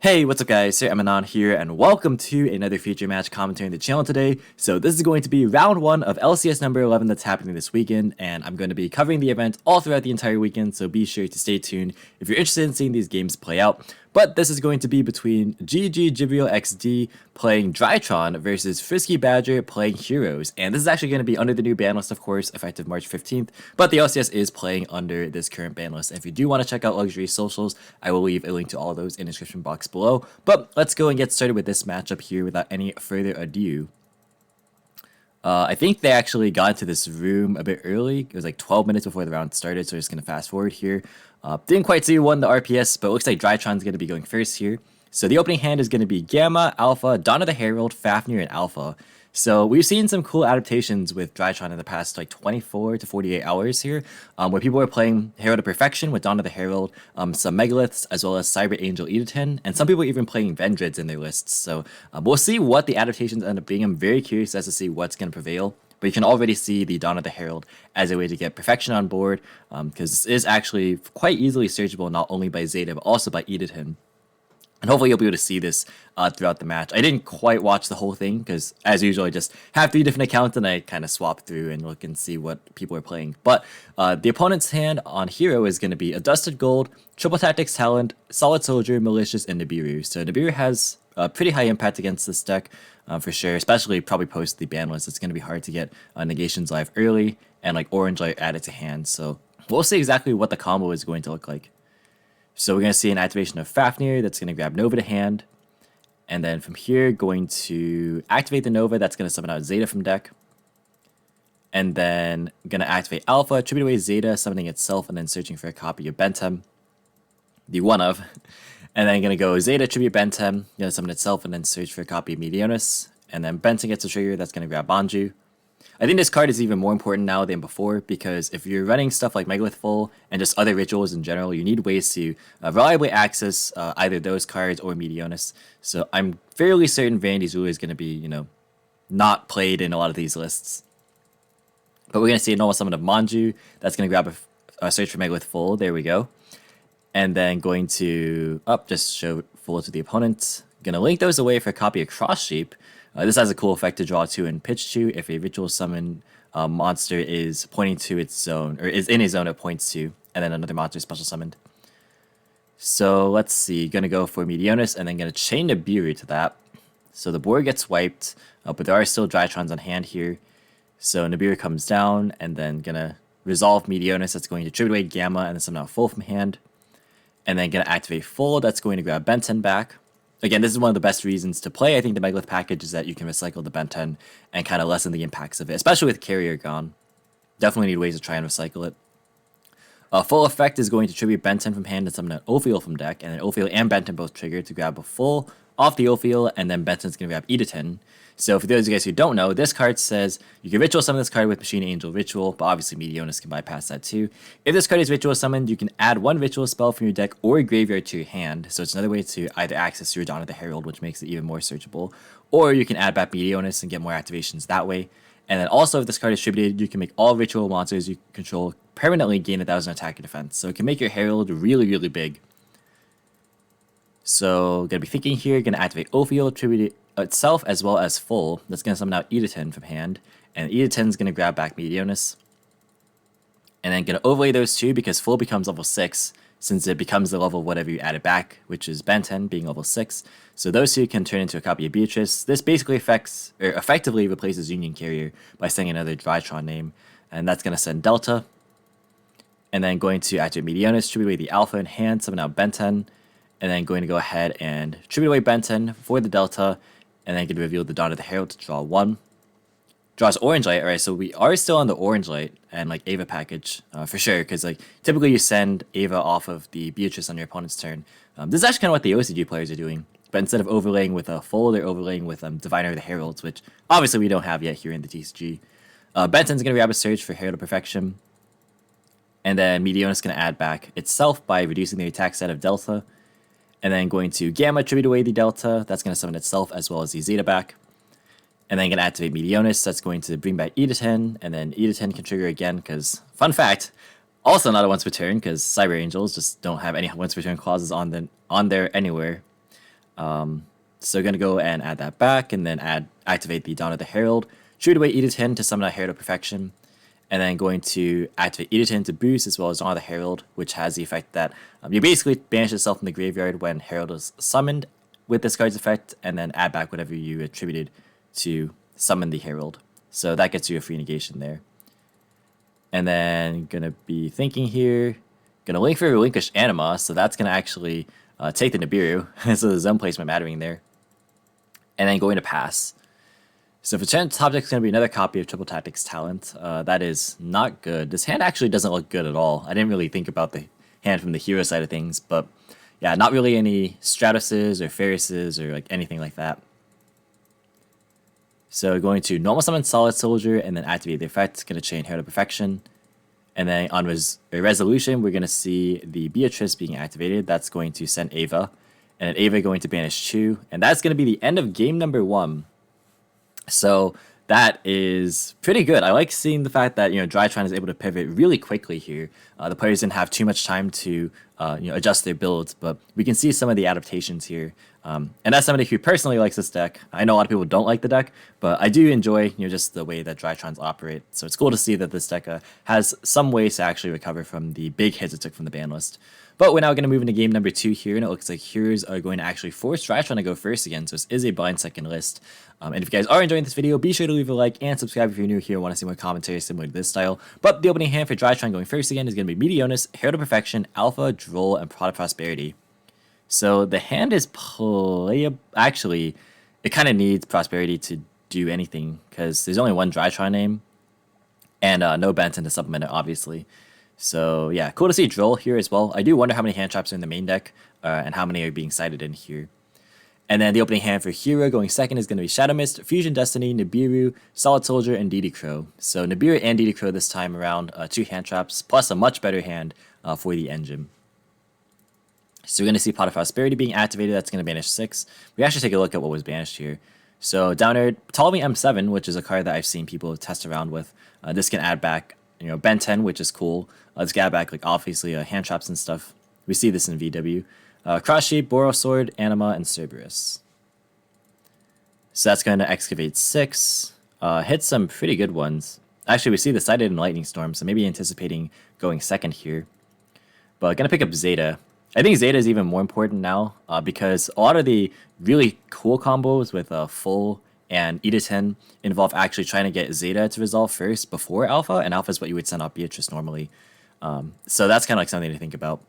Hey, what's up guys, Sir Emanon here, and welcome to another feature match commentary on the channel today. So this is going to be round 1 of LCS number 11 that's happening this weekend, and I'm going to be covering the event all throughout the entire weekend, so be sure to stay tuned if you're interested in seeing these games play out. But this is going to be between Jibriel XD playing Drytron versus Frisky Badger playing Heroes. And this is actually going to be under the new ban list, of course, effective March 15th. But the LCS is playing under this current ban list. If you do want to check out Luxury socials, I will leave a link to all of those in the description box below. But let's go and get started with this matchup here without any further ado. I think they actually got into this room a bit early. It was like 12 minutes before the round started, so we're just going to fast forward here. Didn't quite see who won the RPS, but it looks like Drytron's going to be going first here. So the opening hand is going to be Gamma, Alpha, Donna the Herald, Fafnir, and Alpha. So we've seen some cool adaptations with Drytron in the past like 24 to 48 hours here, where people are playing Herald of Perfection with Donna the Herald, some Megaliths, as well as Cyber Angel Edaton, and some people even playing Vendrids in their lists. So we'll see what the adaptations end up being. I'm very curious as to see what's going to prevail. But you can already see the Donna the Herald as a way to get Perfection on board, because this is actually quite easily searchable not only by Zeta, but also by Edaton. And hopefully you'll be able to see this throughout the match. I didn't quite watch the whole thing because, as usual, I just have 3 different accounts and I kind of swap through and look and see what people are playing. But the opponent's hand on Hero is going to be a Dusted Gold, Triple Tactics Talent, Solid Soldier, Malicious, and Nibiru. So Nibiru has a pretty high impact against this deck for sure, especially probably post the ban list. It's going to be hard to get Negations live early and like Orange Light added to hand. So we'll see exactly what the combo is going to look like. So we're going to see an activation of Fafnir that's going to grab Nova to hand. And then from here, going to activate the Nova, that's going to summon out Zeta from deck. And then going to activate Alpha, tribute away Zeta, summoning itself, and then searching for a copy of Bentem. The one of. And then going to go Zeta, tribute Bentem, going to summon itself, and then search for a copy of Meteonis. And then Bentem gets a trigger, that's going to grab Banju. I think this card is even more important now than before, because if you're running stuff like Megalith Full and just other rituals in general, you need ways to reliably access either those cards or Meteonis. So I'm fairly certain Vanity's Rule is going to be, not played in a lot of these lists. But we're going to see a normal summon of Manju. That's going to grab a search for Megalith Full. There we go. And then going to just show Full to the opponent. Going to link those away for a copy of Cross Sheep. This has a cool effect to draw 2 and pitch 2 if a ritual summon monster is pointing to its zone, or is in a zone it points to, and then another monster is special summoned. So let's see, gonna go for Meteonis and then gonna chain Nibiru to that. So the board gets wiped, but there are still Drytrons on hand here. So Nibiru comes down and then gonna resolve Meteonis, that's going to tribute away Gamma and then summon out Full from hand. And then gonna activate Full, that's going to grab Benten back. Again, this is one of the best reasons to play, I think, the Megalith package is that you can recycle the Benten and kind of lessen the impacts of it, especially with Carrier gone. Definitely need ways to try and recycle it. Full effect is going to tribute Benten from hand and summon an Ophiel from deck, and then Ophiel and Benten both trigger to grab a Full off the Ophiel, and then Benten's going to grab Edaton. So for those of you guys who don't know, this card says you can ritual summon this card with Machine Angel Ritual, but obviously Meteonis can bypass that too. If this card is ritual summoned, you can add 1 ritual spell from your deck or graveyard to your hand, so it's another way to either access your Donna the Herald, which makes it even more searchable, or you can add back Meteonis and get more activations that way. And then also, if this card is distributed, you can make all ritual monsters you control permanently gain 1000 attack or defense, so it can make your Herald really, really big. So, gonna be thinking here, gonna activate Ophiel, tribute itself as well as Full. That's gonna summon out Edaton from hand, and Edaton's gonna grab back Meteonis. And then gonna overlay those 2 because Full becomes level 6, since it becomes the level of whatever you added back, which is Benten being level 6. So those 2 can turn into a copy of Beatrice. This basically effectively replaces Union Carrier by sending another Drytron name, and that's gonna send Delta. And then going to activate Meteonis, tribute away the Alpha in hand, summon out Benten. And then going to go ahead and tribute away Benten for the Delta, and then going to reveal the Donna the Herald to draw 1. Draws Orange Light, alright, so we are still on the Orange Light and like Ava package for sure, because like typically you send Ava off of the Beatrice on your opponent's turn. This is actually kind of what the OCG players are doing, but instead of overlaying with a Full, they're overlaying with Diviner of the Heralds, which obviously we don't have yet here in the TCG. Benten's going to grab a search for Herald of Perfection, and then Meteonis is going to add back itself by reducing the attack set of Delta. And then going to Gamma, tribute away the Delta. That's going to summon itself as well as the Zeta back. And then going to activate Meteonis. That's going to bring back Edaton. And then Edaton can trigger again because, fun fact, also not a once per turn because Cyber Angels just don't have any once per turn clauses on there anywhere. So going to go and add that back, and then activate the Dawn of the Herald, shoot away Edith to summon a Herald of Perfection, and then going to activate Edith to boost, as well as Dawn of the Herald, which has the effect that you basically banish yourself from the graveyard when Herald is summoned with this card's effect, and then add back whatever you attributed to summon the Herald. So that gets you a free negation there. And then gonna be thinking here, gonna link for Relinquish Anima, so that's gonna actually take the Nibiru, so the zone placement mattering there. And then going to pass. So for top deck, it's going to be another copy of Triple Tactics Talent. That is not good. This hand actually doesn't look good at all. I didn't really think about the hand from the hero side of things, but yeah, not really any Stratoses or Ferrises or like anything like that. So going to normal summon Solid Soldier and then activate the effect. It's going to chain Herald of Perfection. And then on Resolution, we're going to see the Beatrice being activated. That's going to send Ava. And then Ava going to banish 2. And that's going to be the end of game number 1. So that is pretty good. I like seeing the fact that, Drytron is able to pivot really quickly here. The players didn't have too much time to, adjust their builds, but we can see some of the adaptations here. And as somebody who personally likes this deck, I know a lot of people don't like the deck, but I do enjoy, just the way that Drytrons operate. So it's cool to see that this deck has some ways to actually recover from the big hits it took from the ban list. But we're now going to move into game number 2 here, and it looks like heroes are going to actually force Drytron to go first again, so this is a blind second list. And if you guys are enjoying this video, be sure to leave a like and subscribe if you're new here and want to see more commentary similar to this style. But the opening hand for Drytron going first again is going to be Meteonis, Herald of Perfection, Alpha, Droll, and Prod of Prosperity. So the hand is playable. Actually, it kind of needs Prosperity to do anything, because there's only one Drytron name, and no Benton to supplement it, obviously. So yeah, cool to see Droll here as well. I do wonder how many hand traps are in the main deck, and how many are being cited in here. And then the opening hand for Hero going second is going to be Shadow Mist, Fusion Destiny, Nibiru, Solid Soldier, and DD Crow. So Nibiru and DD Crow this time around, 2 hand traps, plus a much better hand for the engine. So we're going to see Pot of Prosperity being activated. That's going to banish 6. We actually take a look at what was banished here. So down there, Ptolemy M7, which is a card that I've seen people test around with. This can add back, Ben 10, which is cool. Let's get back, like, obviously, hand traps and stuff. We see this in VW. Cross Shape, Boros Sword, Anima, and Cerberus. So that's going to excavate 6. Hit some pretty good ones. Actually, we see the Sighted in Lightning Storm, so maybe anticipating going second here. But going to pick up Zeta. I think Zeta is even more important now, because a lot of the really cool combos with Full and Edith involve actually trying to get Zeta to resolve first before Alpha, and Alpha is what you would send off Beatrice normally. So that's kind of like something to think about.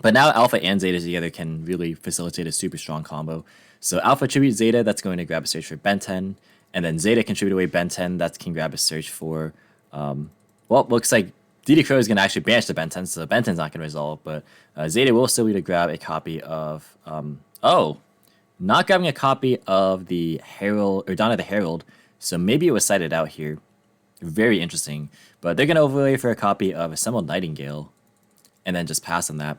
But now Alpha and Zeta together can really facilitate a super strong combo. So Alpha tribute Zeta, that's going to grab a search for Ben 10, and then Zeta can tribute away Ben 10, that can grab a search for, well, looks like DD Crow is going to actually banish the Ben 10, so Ben 10's not going to resolve, but Zeta will still be to grab a copy of, not grabbing a copy of the Herald, or Dawn of the Herald, so maybe it was cited out here. Very interesting. But they're going to overlay for a copy of Assembled Nightingale, and then just pass on that.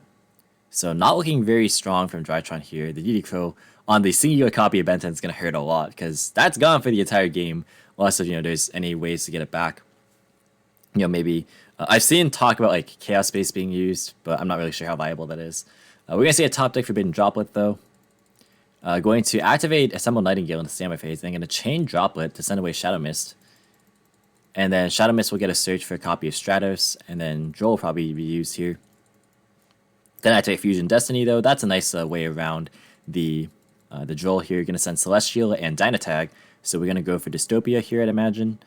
So not looking very strong from Drytron here. The DD Crow on the singular copy of Ben 10 is going to hurt a lot, because that's gone for the entire game, unless there's any ways to get it back. Maybe I've seen talk about like Chaos Space being used, but I'm not really sure how viable that is. We're going to see a top deck Forbidden Droplet though. Going to activate Assembled Nightingale in the standby phase, then going to chain Droplet to send away Shadow Mist. And then Shadow Mist will get a search for a copy of Stratos, and then Droll will probably be used here. Then activate Fusion Destiny though. That's a nice way around the Droll here. You're going to send Celestial and Dynatag. So we're going to go for Dystopia here, I'd imagine.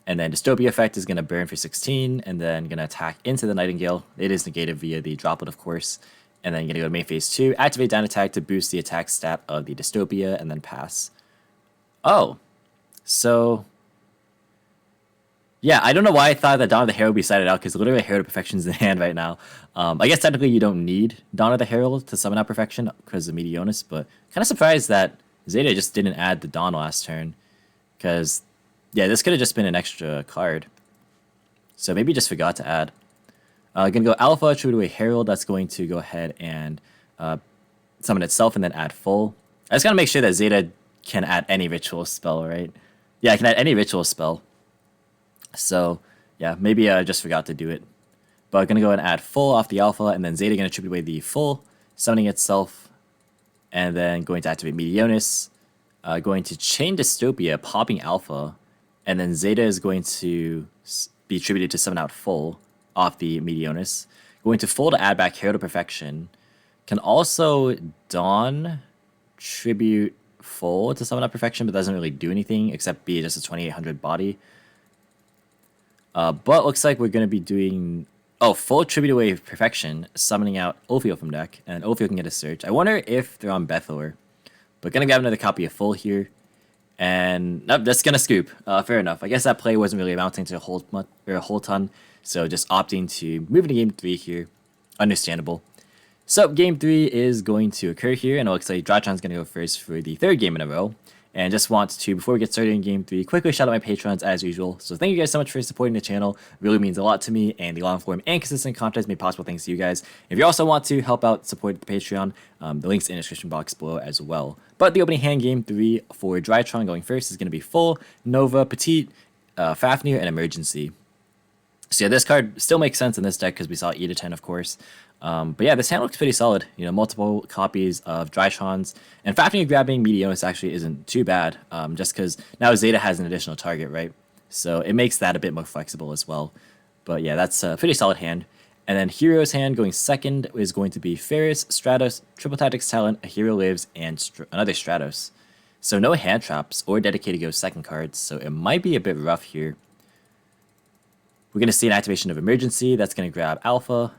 And then Dystopia effect is going to burn for 16, and then going to attack into the Nightingale. It is negated via the Droplet, of course. And then you're going to go to main phase 2, activate Dynatag to boost the attack stat of the Dystopia, and then pass. Oh, so yeah, I don't know why I thought that Dawn of the Herald would be cited out, because literally Herald of Perfection is in hand right now. I guess technically you don't need Dawn of the Herald to summon out Perfection because of Meteonis, but kind of surprised that Zeta just didn't add the Dawn last turn, because yeah, this could have just been an extra card. So maybe just forgot to add. Gonna go Alpha, tribute away Herald. That's going to go ahead and summon itself and then add Full. I just gotta make sure that Zeta can add any ritual spell, right? Yeah, I can add any ritual spell. So yeah, maybe I just forgot to do it. But I'm gonna go and add Full off the Alpha, and then Zeta gonna tribute away the Full, summoning itself. and then going to activate Meteonis, going to Chain Dystopia, popping Alpha, and then Zeta is going to be attributed to summon out Full off the Meteonis. Going to Full to add back Herald of Perfection. Can also Dawn tribute Full to summon out Perfection, but doesn't really do anything except be just a 2800 body. But looks like we're going to be doing... Oh, Full tribute away Perfection, summoning out Ophiel from deck, and Ophiel can get a search. I wonder if they're on Bethor. But gonna grab another copy of Full here. And nope, that's gonna scoop. Fair enough. I guess that play wasn't really amounting to a whole ton. So just opting to move into game 3 here. Understandable. So game 3 is going to occur here, and it looks like Drytron's gonna go first for the 3rd game in a row. And just want to, before we get started in game 3, quickly shout out my patrons as usual. So thank you guys so much for supporting the channel. It really means a lot to me, and the long form and consistent content is made possible thanks to you guys. If you also want to help out support the Patreon, the link's in the description box below as well. But the opening hand, game 3 for Drytron going first is going to be Full, Nova, Petite, Fafnir, and Emergency. So yeah, this card still makes sense in this deck because we saw E to 10, of course. But yeah, this hand looks pretty solid. You know, multiple copies of Drytrons. And Fafnir grabbing Meteonis actually isn't too bad, just because now Zeta has an additional target, right? So it makes that a bit more flexible as well. But yeah, that's a pretty solid hand. And then Hero's hand going second is going to be Ferris, Stratos, Triple Tactics Talent, A Hero Lives, and another Stratos. So no hand traps or dedicated go second cards, so it might be a bit rough here. We're going to see an activation of Emergency. That's going to grab Alpha.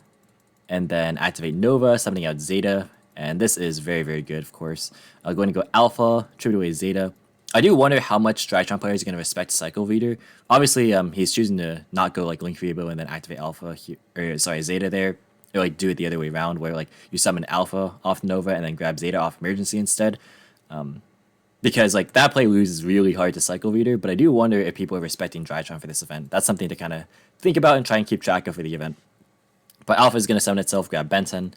And then activate Nova, summoning out Zeta. And this is very, very good, of course. Going to go Alpha, tribute away Zeta. I do wonder how much Drytron players are going to respect Cycle Reader. Obviously, he's choosing to not go like Link Rebo and then activate Alpha, Zeta there. Or like do it the other way around, where like you summon Alpha off Nova and then grab Zeta off Emergency instead. Because like that play loses really hard to Cycle Reader, but I do wonder if people are respecting Drytron for this event. That's something to kind of think about and try and keep track of for the event. But Alpha is going to summon itself, grab Benten,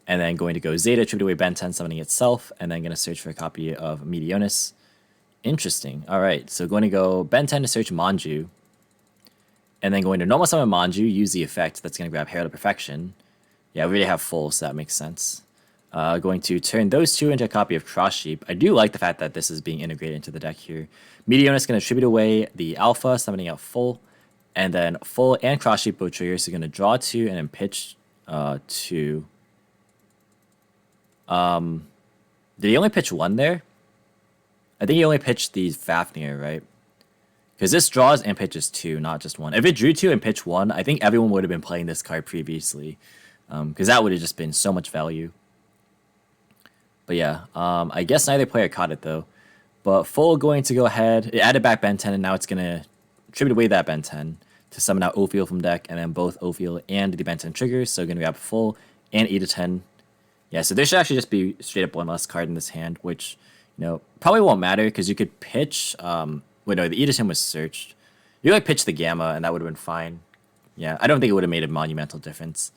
and then going to go Zeta, tribute away Benten, summoning itself, and then going to search for a copy of Meteonis. Interesting. All right, so going to go Benten to search Manju, and then going to normal summon Manju, use the effect. That's going to grab Herald of Perfection. Yeah, we already have Full, so that makes sense. Going to turn those two into a copy of Cross Sheep. I do like the fact that this is being integrated into the deck here. Meteonis is going to tribute away the Alpha, summoning out Full. And then Full and Cross Sheep both triggers, so going to draw 2 and then pitch 2. Did he only pitch 1 there? I think he only pitched the Fafnir, right? Because this draws and pitches 2, not just 1. If it drew 2 and pitched 1, I think everyone would have been playing this card previously. Because that would have just been so much value. But yeah, I guess neither player caught it though. But Full going to go ahead. It added back Ben 10, and now it's going to tribute away that Ben 10 to summon out Ophiel from deck, and then both Ophiel and the Ben 10 triggers. So going to grab Full and E to 10. Yeah, so there should actually just be straight up one less card in this hand, which, you know, probably won't matter because you could pitch. Wait, no, the E to 10 was searched. You like pitch the Gamma, and that would have been fine. Yeah, I don't think it would have made a monumental difference.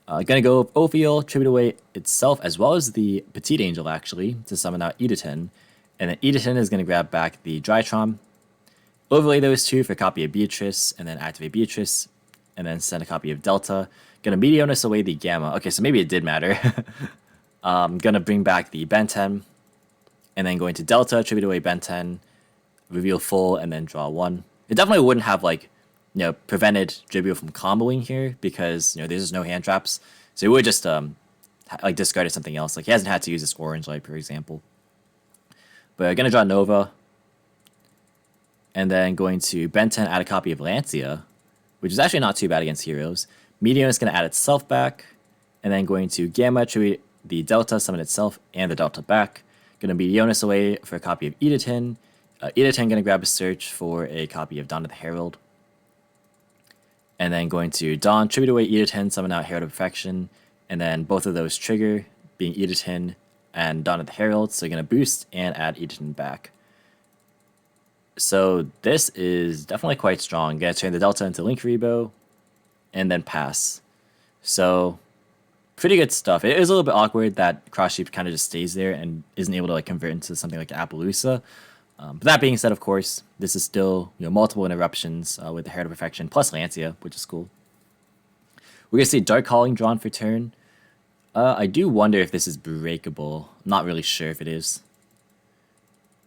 Gonna go Ophiel, tribute away itself, as well as the Petite Angel, actually, to summon out E to 10. And then E to 10 is gonna grab back the Drytron. Overlay those two for a copy of Beatrice, and then activate Beatrice, and then send a copy of Delta. Gonna Meteonis away the Gamma. Okay, so maybe it did matter. Gonna bring back the Ben 10, and then going to Delta, tribute away Ben 10, reveal Full, and then draw 1. It definitely wouldn't have, like, you know, prevented Jibriel from comboing here because, you know, there's just no hand traps. So he would just, like, discarded something else. Like, he hasn't had to use this Orange Light, for example. But gonna draw Nova. And then going to Ben 10, add a copy of Lancia, which is actually not too bad against heroes. Meteor is going to add itself back. And then going to Gamma, tribute the Delta, summon itself and the Delta back. Going to Meteonis away for a copy of E to 10. E to 10 going to grab a search for a copy of Dawn of the Herald. And then going to Dawn, tribute away E to 10, summon out Herald of Perfection. And then both of those trigger, being E to 10 and Dawn of the Herald. So you're going to boost and add E to 10 back. So this is definitely quite strong. Gonna turn the Delta into Link Rebo, and then pass. So pretty good stuff. It is a little bit awkward that Cross Sheep kind of just stays there and isn't able to like convert into something like Appaloosa. But that being said, of course, this is still, you know, multiple interruptions with the Herald of Perfection plus Lancia, which is cool. We're gonna see Dark Calling drawn for turn. I do wonder if this is breakable. Not really sure if it is.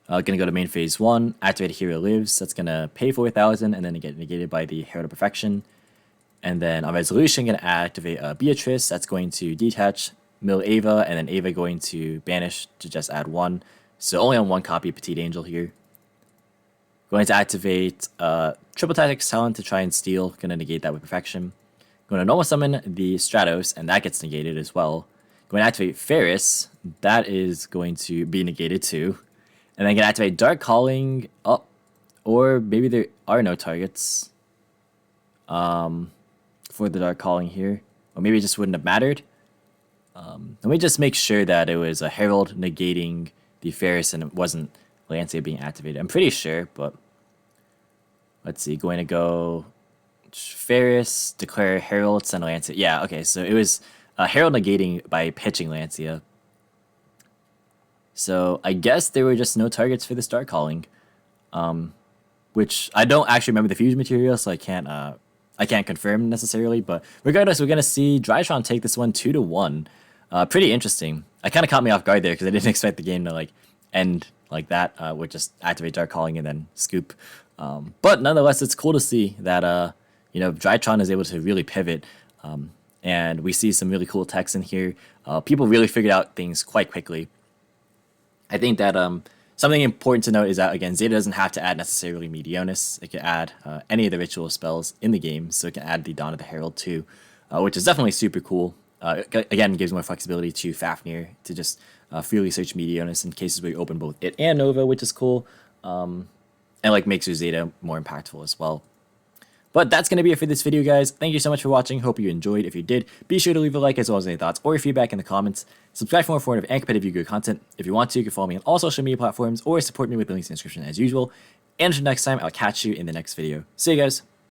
Gonna go to main phase 1, activate Hero Lives. That's gonna pay 4,000 and then get negated by the Herald of Perfection. And then on resolution, gonna activate Beatrice. That's going to detach, mill Ava, and then Ava going to banish to just add 1. So only on 1 copy Petite Angel here. Going to activate Triple Tactics Talent to try and steal. Gonna negate that with Perfection. Going to normal summon the Stratos, and that gets negated as well. Going to activate Ferris. That is going to be negated too. And then gonna activate Dark Calling. Oh, or maybe there are no targets for the Dark Calling here. Or maybe it just wouldn't have mattered. Let me just make sure that it was a Herald negating the Ferris and it wasn't Lancia being activated. I'm pretty sure, but let's see. Going to go Ferris, declare Herald, send Lancia. Yeah, okay, so it was Herald negating by pitching Lancia. So I guess there were just no targets for this Dark Calling, which I don't actually remember the fuse material, so I can't confirm necessarily. But regardless, we're gonna see Drytron take this one 2-1. Pretty interesting. It kind of caught me off guard there because I didn't expect the game to like end like that with just activate Dark Calling and then scoop. But nonetheless, it's cool to see that Drytron is able to really pivot, and we see some really cool techs in here. People really figured out things quite quickly. I think that something important to note is that, again, Zeta doesn't have to add necessarily Medionis. It can add any of the ritual spells in the game, so it can add the Dawn of the Herald too, which is definitely super cool. Again, gives more flexibility to Fafnir to just freely search Medionis in cases where you open both it and Nova, which is cool, and like makes your Zeta more impactful as well. But that's going to be it for this video, guys. Thank you so much for watching. Hope you enjoyed. If you did, be sure to leave a like as well as any thoughts or your feedback in the comments. Subscribe for more informative and competitive Yu-Gi-Oh content. If you want to, you can follow me on all social media platforms or support me with the links in the description as usual. And until next time, I'll catch you in the next video. See you guys.